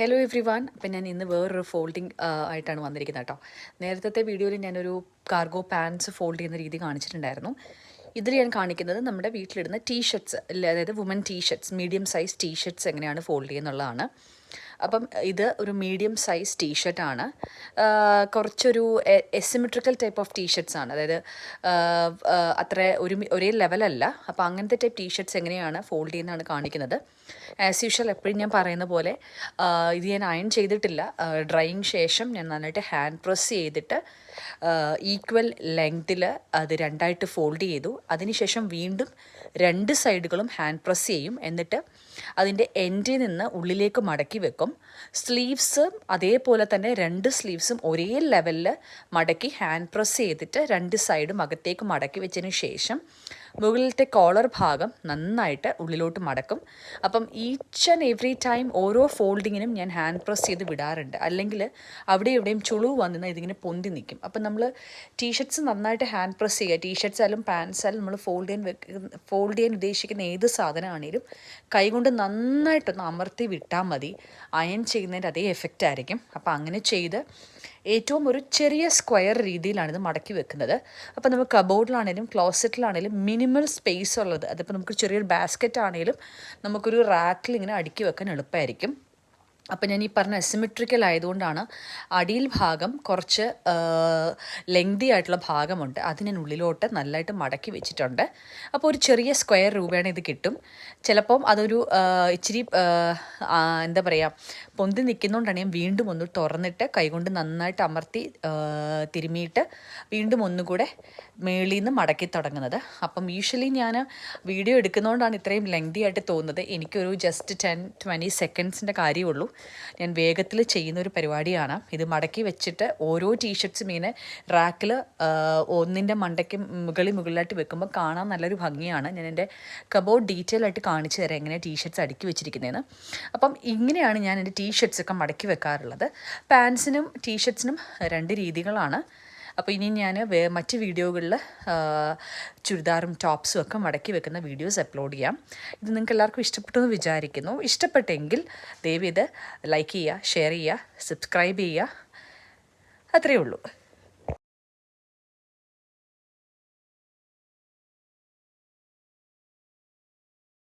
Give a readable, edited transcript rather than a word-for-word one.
Hello every one. അപ്പം ഞാൻ ഇന്ന് വേറൊരു ഫോൾഡിങ് ആയിട്ടാണ് വന്നിരിക്കുന്നത് കേട്ടോ. നേരത്തെ വീഡിയോയിൽ ഞാനൊരു കാർഗോ പാൻസ് ഫോൾഡ് ചെയ്യുന്ന രീതി കാണിച്ചിട്ടുണ്ടായിരുന്നു. ഇതിൽ ഞാൻ കാണിക്കുന്നത് നമ്മുടെ വീട്ടിലിടുന്ന ടീഷർട്ട്സ്, അതായത് woman T shirts, medium size T shirts എങ്ങനെയാണ് ഫോൾഡ് ചെയ്യുന്നുള്ളതാണ്. അപ്പം ഇത് ഒരു മീഡിയം സൈസ് ടീഷർട്ടാണ്. കുറച്ചൊരു എസിമെട്രിക്കൽ ടൈപ്പ് ഓഫ് ടീഷർട്ട്സ് ആണ്, അതായത് അത്ര ഒരേ ലെവലല്ല. അപ്പോൾ അങ്ങനത്തെ ടൈപ്പ് ടീഷർട്ട്സ് എങ്ങനെയാണ് ഫോൾഡ് ചെയ്യുന്നതാണ് കാണിക്കുന്നത്. ആസ് യൂഷ്വൽ എപ്പോഴും ഞാൻ പറയുന്ന പോലെ ഇത് ഞാൻ അയൺ ചെയ്തിട്ടില്ല. ഡ്രൈയിങ് ശേഷം ഞാൻ നന്നായിട്ട് ഹാൻഡ് പ്രസ് ചെയ്തിട്ട് ഈക്വൽ ലെങ്തിൽ അത് രണ്ടായിട്ട് ഫോൾഡ് ചെയ്തു. അതിനുശേഷം വീണ്ടും രണ്ട് സൈഡുകളും ഹാൻഡ് പ്രസ് ചെയ്യും. എന്നിട്ട് അതിൻ്റെ എൻഡിൽ നിന്ന് ഉള്ളിലേക്ക് മടക്കി വെക്കും. സ്ലീവ്സ് അതേപോലെ തന്നെ രണ്ട് സ്ലീവ്സും ഒരേ ലെവലിൽ മടക്കി ഹാൻഡ് പ്രസ് ചെയ്തിട്ട് രണ്ട് സൈഡും അകത്തേക്ക് മടക്കി വെച്ചതിന് ശേഷം മുകളിലത്തെ കോളർ ഭാഗം നന്നായിട്ട് ഉള്ളിലോട്ട് മടക്കും. അപ്പം ഈച്ച് ആൻഡ് എവറി ടൈം ഓരോ ഫോൾഡിങ്ങിനും ഞാൻ ഹാൻഡ് പ്രസ് ചെയ്ത് വിടാറുണ്ട്. അല്ലെങ്കിൽ അവിടെ ഇവിടെയും ചുളിവ് വന്നിരുന്നാൽ ഇതിങ്ങനെ പൊന്തി നിൽക്കും. അപ്പം നമ്മൾ ടീഷർട്ട്സ് നന്നായിട്ട് ഹാൻഡ് പ്രസ് ചെയ്യുക. ടീഷർട്ട്സ് ആയാലും പാൻസ് ആയാലും നമ്മൾ ഫോൾഡ് ചെയ്യാൻ ഉദ്ദേശിക്കുന്ന ഏത് സാധനമാണെങ്കിലും കൈകൊണ്ട് നന്നായിട്ടൊന്ന് അമർത്തി വിട്ടാൽ മതി. അയൺ ചെയ്യുന്നതിൻ്റെ അതേ എഫക്റ്റ് ആയിരിക്കും. അപ്പോൾ അങ്ങനെ ചെയ്ത് ഏറ്റവും ഒരു ചെറിയ സ്ക്വയർ രീതിയിലാണിത് മടക്കി വെക്കുന്നത്. അപ്പോൾ നമുക്ക് കബോർഡിലാണേലും ക്ലോസറ്റിലാണേലും മിനിമൽ സ്പേസ് ഉള്ളത്, അതിപ്പോൾ നമുക്ക് ചെറിയൊരു ബാസ്ക്കറ്റ് ആണെങ്കിലും നമുക്കൊരു റാക്കിൽ ഇങ്ങനെ അടുക്കി വെക്കാൻ എളുപ്പമായിരിക്കും. അപ്പം ഞാൻ ഈ പറഞ്ഞ അസിമെട്രിക്കൽ ആയതുകൊണ്ടാണ് അടിയിൽ ഭാഗം കുറച്ച് ലെങ്തി ആയിട്ടുള്ള ഭാഗമുണ്ട്, അത് ഞാൻ ഉള്ളിലോട്ട് നല്ലതായിട്ട് മടക്കി വെച്ചിട്ടുണ്ട്. അപ്പോൾ ഒരു ചെറിയ സ്ക്വയർ രൂപയാണ് ഇത് കിട്ടും. ചിലപ്പം അതൊരു ഇച്ചിരി എന്താ പറയുക, പൊന്തി നിൽക്കുന്നതുകൊണ്ടാണ് ഞാൻ വീണ്ടും ഒന്ന് തുറന്നിട്ട് കൈകൊണ്ട് നന്നായിട്ട് അമർത്തി തിരുമിയിട്ട് വീണ്ടും ഒന്നുകൂടെ മേളിൽ നിന്ന് മടക്കി തുടങ്ങുന്നത്. അപ്പം യൂഷ്വലി ഞാൻ വീഡിയോ എടുക്കുന്നതുകൊണ്ടാണ് ഇത്രയും ലെങ്തി ആയിട്ട് തോന്നുന്നത്. എനിക്കൊരു ജസ്റ്റ് 10-20 സെക്കൻഡ്സിൻ്റെ കാര്യമുള്ളൂ. ഞാൻ വേഗത്തിൽ ചെയ്യുന്നൊരു പരിപാടിയാണ്. ഇത് മടക്കി വെച്ചിട്ട് ഓരോ ടീഷർട്ട്സും ഇങ്ങനെ റാക്കിൽ ഒന്നിൻ്റെ മണ്ടയ്ക്ക് മുകളിലായിട്ട് വെക്കുമ്പോൾ കാണാൻ നല്ലൊരു ഭംഗിയാണ്. ഞാൻ എൻ്റെ കബോർഡ് ഡീറ്റെയിൽ ആയിട്ട് കാണിച്ചു തരാം എങ്ങനെയാണ് ടീഷർട്ട്സ് അടുക്കി വെച്ചിരിക്കുന്നതെന്ന്. അപ്പം ഇങ്ങനെയാണ് ഞാൻ എൻ്റെ ടീഷർട്ട്സൊക്കെ മടക്കി വെക്കാറുള്ളത്. പാൻസിനും ടീഷർട്ട്സിനും രണ്ട് രീതികളാണ്. അപ്പോൾ ഇനി ഞാൻ മറ്റ് വീഡിയോകളിൽ ചുരിദാറും ടോപ്സും ഒക്കെ മടക്കി വെക്കുന്ന വീഡിയോസ് അപ്ലോഡ് ചെയ്യാം. ഇത് നിങ്ങൾക്ക് എല്ലാവർക്കും ഇഷ്ടപ്പെട്ടു എന്ന് വിചാരിക്കുന്നു. ഇഷ്ടപ്പെട്ടെങ്കിൽ ദയവ് ഇത് ലൈക്ക് ചെയ്യുക, ഷെയർ ചെയ്യുക, സബ്സ്ക്രൈബ് ചെയ്യുക. അത്രയേ ഉള്ളൂ.